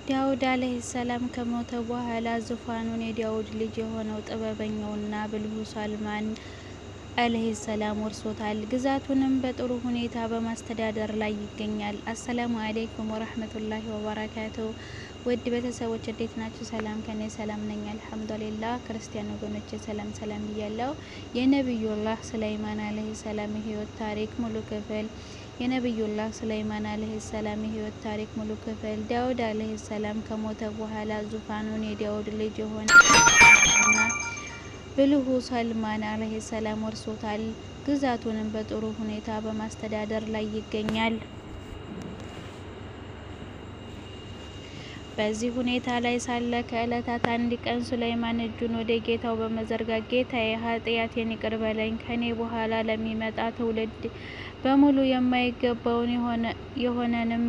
ዳውድ አለይሂ ሰላም ከሞተ በኋላ ዙፋኑን የዳውድ ልጅ የሆነው ጥበበኛውና ብልሁ ሰልማን አለይሂ ሰላም ወርሶታል። ግዛቱንም በጥሩ ሁኔታ በማስተዳደር ላይ ይገኛል። አሰላሙ አለይኩም ወራህመቱላሂ ወበረካቱ። ውድ ቤተሰቦች እንዴት ናችሁ? ሰላም ከኔ ሰላም ነኝ አልሐምዱሊላህ። ክርስቲያን ወገኖቼ ሰላም ሰላም ብያለሁ። የነብዩላህ ሱለይማን አለይሂ ሰላም የህይወት ታሪክ ሙሉ ክፍል የነብዩላህ ሱለይማን አለይሂ ሰላም የህይወት ታሪክ ሙሉ ክፍል። ዳውድ አለይሂ ሰላም ከሞተ በኋላ ዙፋኑን የዳውድ ልጅ የሆነና ብልሁ ሰልማን አለይሂ ሰላም ወርሶታል። ግዛቱንም በጥሩ ሁኔታ በማስተዳደር ላይ ይገኛል። በዚህ ሁኔታ ላይ ሳለ ከዕለታት አንድ ቀን ሱለይማን እጁን ወደ ጌታው በመዘርጋት ጌታዬ ኃጢአቴን ይቅር በለኝ፣ ከኔ በኋላ ለሚመጣ ትውልድ በሙሉ የማይገባውን የሆነንም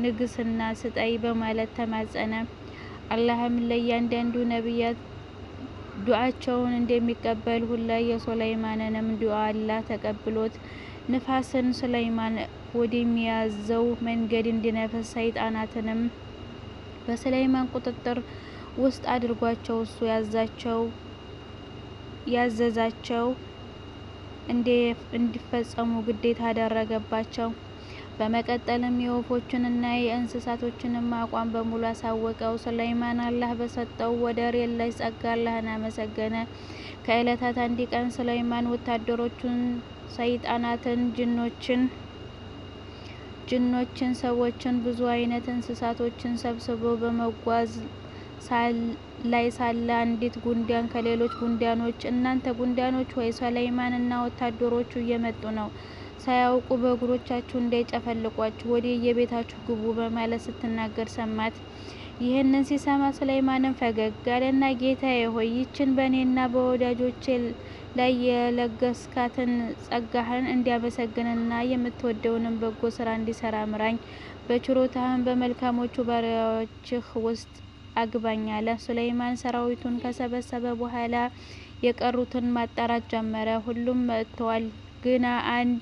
ንግስና ስጠይ በማለት ተማጸነ። አላህም ለእያንዳንዱ ነቢያት ዱዓቸውን እንደሚቀበል ሁላ የሱለይማንንም ዱዓ አላህ ተቀብሎት ንፋስን ሱለይማን ወደሚያዘው መንገድ እንዲነፍስ ሰይጣናትንም በሱለይማን ቁጥጥር ውስጥ አድርጓቸው እሱ ያዘዛቸው እንዲፈጸሙ ግዴታ አደረገባቸው። በመቀጠልም የወፎችንና የእንስሳቶችንም አቋም በሙሉ አሳወቀው። ሱለይማን አላህ በሰጠው ወደር የለሽ ጸጋ አላህን አመሰገነ። ከዕለታት አንድ ቀን ሱለይማን ወታደሮቹን፣ ሰይጣናትን፣ ጅኖችን፣ ሰዎችን፣ ብዙ አይነት እንስሳቶችን ሰብስቦ በመጓዝ ላይ ሳለ አንዲት ጉንዳን ከሌሎች ጉንዳኖች እናንተ ጉንዳኖች ሆይ ሱለይማን እና ወታደሮቹ እየመጡ ነው፣ ሳያውቁ በእግሮቻችሁ እንዳይጨፈልቋችሁ ወደ የቤታችሁ ግቡ በማለት ስትናገር ሰማት። ይህንን ሲሰማ ሱለይማንም ፈገግ አለና ጌታዬ ሆይ ይችን በእኔና በወዳጆቼ ላይ የለገስካትን ጸጋህን እንዲያመሰግንና የምትወደውንም በጎ ስራ እንዲሰራ ምራኝ፣ በችሮታህም በመልካሞቹ ባሪያዎችህ ውስጥ አግባኝ አለ። ሱለይማን ሰራዊቱን ከሰበሰበ በኋላ የቀሩትን ማጣራት ጀመረ። ሁሉም መጥተዋል፣ ግና አንድ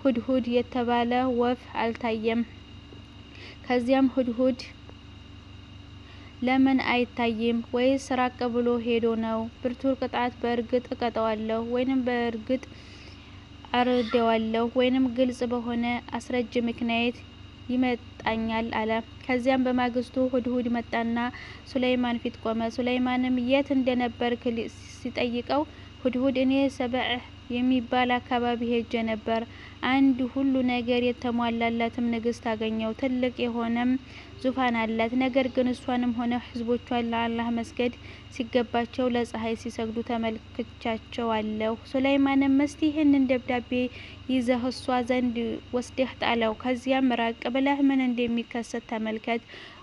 ሁድሁድ የተባለ ወፍ አልታየም። ከዚያም ሁድሁድ ለምን አይታይም? ወይስ ራቅ ብሎ ሄዶ ነው? ብርቱ ቅጣት በእርግጥ እቀጣዋለሁ ወይንም በእርግጥ አርደዋለሁ ወይንም ግልጽ በሆነ አስረጅ ምክንያት ይመጣኛል አለ። ከዚያም በማግስቱ ሁድሁድ መጣና ሱለይማን ፊት ቆመ። ሱለይማንም የት እንደነበርክ ሲጠይቀው ሁድሁድ እኔ ሰብዕ የሚባል አካባቢ ሄጄ ነበር። አንድ ሁሉ ነገር የተሟላላትም ንግስት አገኘው። ትልቅ የሆነም ዙፋን አላት። ነገር ግን እሷንም ሆነ ህዝቦቿን ለአላህ መስገድ ሲገባቸው ለፀሐይ ሲሰግዱ ተመልክቻቸው አለሁ። ሱለይማንም እስቲ ይህንን ደብዳቤ ይዘህ እሷ ዘንድ ወስደህ ጣለው። ከዚያም ራቅ ብለህ ምን እንደሚከሰት ተመልከት።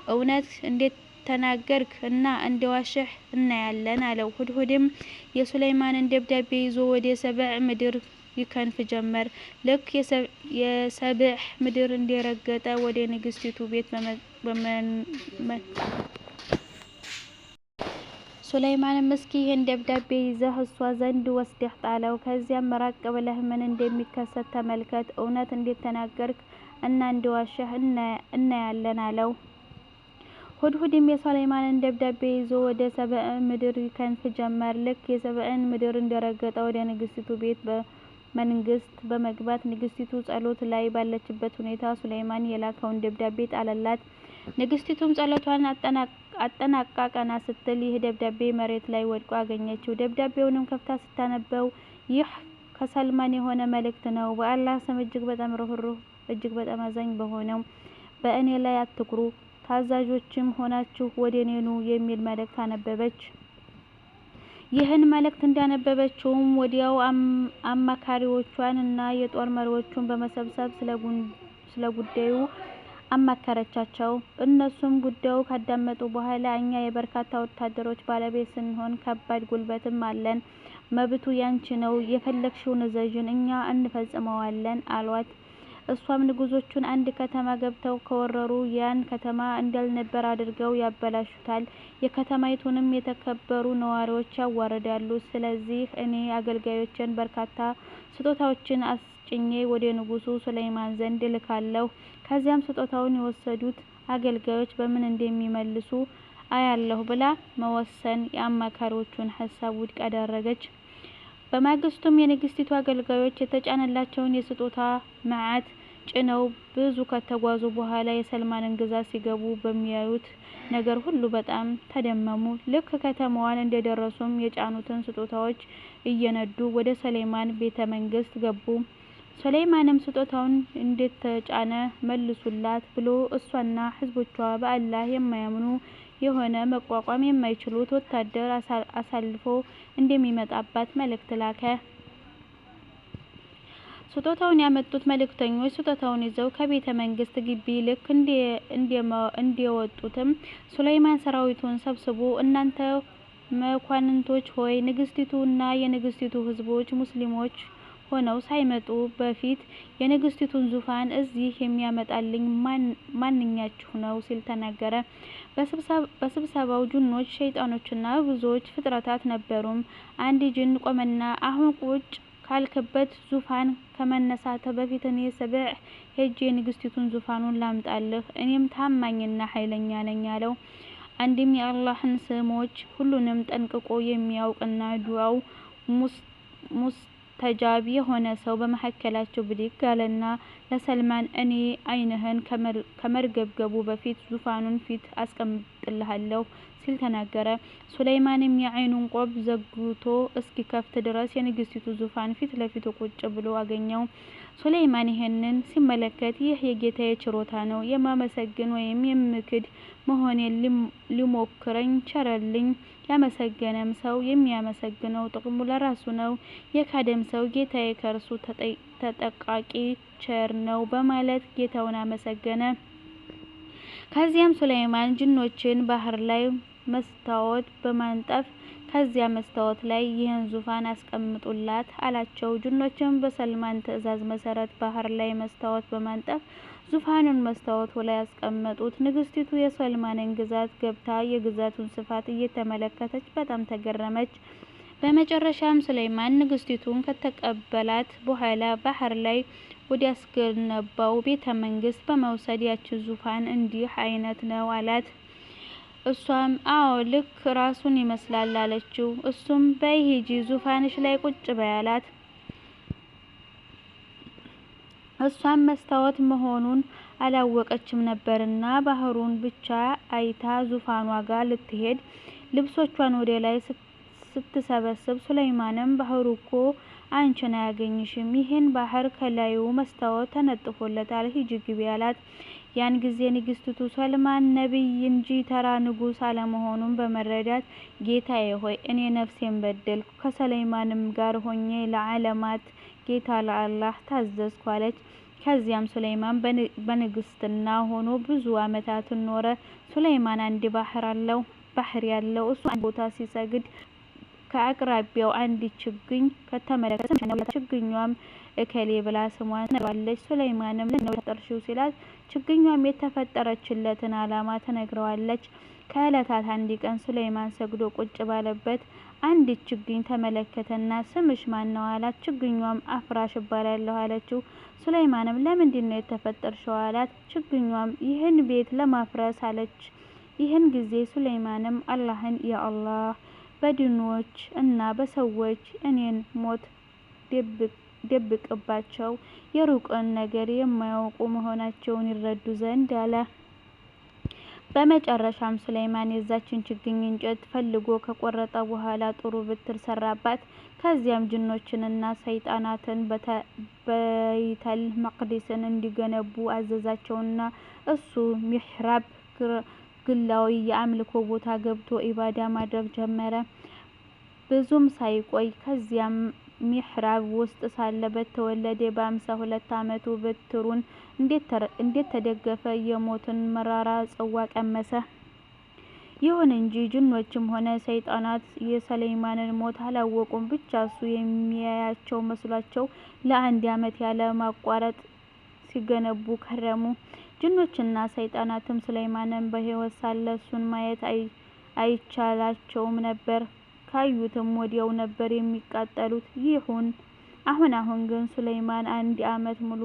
እውነት እንዴት ተናገርክ እና እንደዋሸህ እናያለን አለው። ሁድሁድም የሱለይማንን ደብዳቤ ይዞ ወደ ሰብዕ ምድር ይከንፍ ጀመር። ልክ የሰብዕ ምድር እንደረገጠ ወደ ንግስቲቱ ቤት ሱለይማንም እስኪ ይህን ደብዳቤ ይዘህ እሷ ዘንድ ወስደህ ጣለው። ከዚያም ራቅ ብለህ ምን እንደሚከሰት ተመልከት። እውነት እንዴት ተናገርክ እና እንደዋሸህ እናያለን አለው። ሁድሁድም የሱለይማንን ደብዳቤ ይዞ ወደ ሰብዕ ምድር ይከንፍ ጀመር። ልክ የሰብዕን ምድር እንደረገጠ ወደ ንግስቲቱ ቤት መንግስት በመግባት ንግስቲቱ ጸሎት ላይ ባለችበት ሁኔታ ሱለይማን የላከውን ደብዳቤ ጣለላት። ንግስቲቱም ጸሎቷን አጠናቃ ቀና ስትል ይህ ደብዳቤ መሬት ላይ ወድቆ አገኘችው። ደብዳቤውንም ከፍታ ስታነበው ይህ ከሰልማን የሆነ መልእክት ነው። በአላህ ስም እጅግ በጣም ርኅሩህ እጅግ በጣም አዛኝ በሆነው በእኔ ላይ አትኩሩ፣ ታዛዦችም ሆናችሁ ወደ እኔ ኑ የሚል መልእክት አነበበች። ይህን መልእክት እንዳነበበችውም ወዲያው አማካሪዎቿን እና የጦር መሪዎቹን በመሰብሰብ ስለ ጉዳዩ አማከረቻቸው። እነሱም ጉዳዩ ካዳመጡ በኋላ እኛ የበርካታ ወታደሮች ባለቤት ስንሆን ከባድ ጉልበትም አለን፣ መብቱ ያንቺ ነው፣ የፈለግሽውን እዘዥን፣ እኛ እንፈጽመዋለን አሏት። እሷም ንጉሶቹን አንድ ከተማ ገብተው ከወረሩ ያን ከተማ እንዳልነበር አድርገው ያበላሹታል፣ የከተማይቱንም የተከበሩ ነዋሪዎች ያዋርዳሉ። ስለዚህ እኔ አገልጋዮቼን በርካታ ስጦታዎችን ጭኜ ወደ ንጉሡ ሱለይማን ዘንድ እልካለሁ። ከዚያም ስጦታውን የወሰዱት አገልጋዮች በምን እንደሚመልሱ አያለሁ ብላ መወሰን የአማካሪዎቹን ሐሳብ ውድቅ አደረገች። በማግስቱም የንግሥቲቱ አገልጋዮች የተጫነላቸውን የስጦታ መዓት ጭነው ብዙ ከተጓዙ በኋላ የሰልማንን ግዛት ሲገቡ በሚያዩት ነገር ሁሉ በጣም ተደመሙ። ልክ ከተማዋን እንደደረሱም የጫኑትን ስጦታዎች እየነዱ ወደ ሱለይማን ቤተ-መንግሥት ገቡ። ሱለይማንም ስጦታውን እንደተጫነ መልሱላት ብሎ እሷና ሕዝቦቿ በአላህ የማያምኑ የሆነ መቋቋም የማይችሉት ወታደር አሳልፎ እንደሚመጣባት መልእክት ላከ። ስጦታውን ያመጡት መልእክተኞች ስጦታውን ይዘው ከቤተ-መንግሥት ግቢ ልክ እንደወጡትም ሱለይማን ሰራዊቱን ሰብስቦ እናንተ መኳንንቶች ሆይ ንግሥቲቱ እና የንግሥቲቱ ሕዝቦች ሙስሊሞች ሆነው ሳይመጡ በፊት የንግሥቲቱን ዙፋን እዚህ የሚያመጣልኝ ማንኛችሁ ነው? ሲል ተናገረ። በስብሰባው ጅኖች፣ ሸይጣኖችና ብዙዎች ፍጥረታት ነበሩም። አንድ ጅን ቆመና አሁን ቁጭ ካልክበት ዙፋን ከመነሳትህ በፊት እኔ ሰብዕ ሄጄ የንግሥቲቱን ዙፋኑን ላምጣልህ፣ እኔም ታማኝና ኃይለኛ ነኝ አለው። አንድም የአላህን ስሞች ሁሉንም ጠንቅቆ የሚያውቅና ዱዓው ሙስተጃብ የሆነ ሰው በመካከላቸው ብድግ አለና ለሰልማን እኔ ዓይንህን ከመርገብገቡ በፊት ዙፋኑን ፊት አስቀምጥልሃለሁ ሲል ተናገረ። ሱለይማንም የዓይኑን ቆብ ዘግቶ እስኪከፍት ድረስ የንግሥቲቱ ዙፋን ፊት ለፊቱ ቁጭ ብሎ አገኘው። ሱለይማን ይህንን ሲመለከት ይህ የጌታዬ ችሮታ ነው፣ የማመሰግን ወይም የምክድ መሆኔን ሊሞክረኝ ቸረልኝ። ያመሰገነም ሰው የሚያመሰግነው ጥቅሙ ለራሱ ነው፣ የካደም ሰው ጌታዬ ከእርሱ ተጠቃቂ ቸር ነው በማለት ጌታውን አመሰገነ። ከዚያም ሱለይማን ጅኖችን ባህር ላይ መስታወት በማንጠፍ ከዚያ መስታወት ላይ ይህን ዙፋን አስቀምጡላት አላቸው። ጅኖችም በሰልማን ትዕዛዝ መሰረት ባህር ላይ መስታወት በማንጠፍ ዙፋኑን መስታወቱ ላይ አስቀመጡት። ንግሥቲቱ የሱለይማንን ግዛት ገብታ የግዛቱን ስፋት እየተመለከተች በጣም ተገረመች። በመጨረሻም ሱለይማን ንግሥቲቱን ከተቀበላት በኋላ ባህር ላይ ወዲያስገነባው ቤተ-መንግሥት በመውሰድ ያችን ዙፋን እንዲህ አይነት ነው አላት። እሷም አዎ ልክ ራሱን ይመስላል አለችው። እሱም በይ ሂጂ ዙፋንሽ ላይ ቁጭ በይ አላት። እሷም መስታወት መሆኑን አላወቀችም ነበርና ባህሩን ብቻ አይታ ዙፋኗ ጋር ልትሄድ ልብሶቿን ወደ ላይ ስትሰበስብ ሱለይማንም ባህሩ እኮ አንቺን አያገኝሽም፣ ይህን ባህር ከላዩ መስታወት ተነጥፎለታል፣ ሂጂ ግቢ አላት። ያን ጊዜ ንግሥቲቱ ሱለይማን ነቢይ እንጂ ተራ ንጉሥ አለመሆኑን በመረዳት ጌታዬ ሆይ እኔ ነፍሴን በደልኩ፣ ከሱለይማንም ጋር ሆኜ ለዓለማት ጌታ ለአላህ ታዘዝኩ አለች። ከዚያም ሱለይማን በንግሥና ሆኖ ብዙ ዓመታትን ኖረ። ሱለይማን አንድ ባህር ያለው እሱ አንድ ቦታ ሲሰግድ ከአቅራቢያው አንዲት ችግኝ ከተመለከተ ችግኟም እከሌ ብላ ስሟን ትነግረዋለች። ሱለይማንም ለምን ነው የተፈጠርሽው ሲላት ችግኟም የተፈጠረችለትን ዓላማ ትነግረዋለች። ከዕለታት አንድ ቀን ሱለይማን ሰግዶ ቁጭ ባለበት አንዲት ችግኝ ተመለከተና ስምሽ ማን ነው አላት። ችግኟም አፍራሽ እባላለሁ አለችው። ሱለይማንም ለምንድን ነው የተፈጠርሽው አላት። ችግኟም ይህን ቤት ለማፍረስ አለች። ይህን ጊዜ ሱለይማንም አላህን ያ አላህ በድኖች እና በሰዎች እኔን ሞት ደብቅባቸው፣ የሩቅን ነገር የማያውቁ መሆናቸውን ይረዱ ዘንድ አለ። በመጨረሻም ሱለይማን የዛችን ችግኝ እንጨት ፈልጎ ከቆረጠ በኋላ ጥሩ ብትር ሰራባት። ከዚያም ጅኖችንና ሰይጣናትን በይተል መቅዲስን እንዲገነቡ አዘዛቸውና እሱ ሚሕራብ ግላዊ የአምልኮ ቦታ ገብቶ ኢባዳ ማድረግ ጀመረ። ብዙም ሳይቆይ ከዚያም ሚሕራብ ውስጥ ሳለ በተወለደ በ52 ዓመቱ በትሩን እንደተደገፈ የሞትን መራራ ጽዋ ቀመሰ። ይሁን እንጂ ጅኖችም ሆነ ሰይጣናት የሱለይማንን ሞት አላወቁም። ብቻ እሱ የሚያያቸው መስሏቸው ለ1 ዓመት ያለ ማቋረጥ ሲገነቡ ከረሙ። ጅኖችና ሰይጣናትም ሱለይማንን በሕይወት ሳለ እሱን ማየት አይቻላቸውም ነበር። ካዩትም ወዲያው ነበር የሚቃጠሉት። አሁን ግን ሱለይማን 1 ዓመት ሙሉ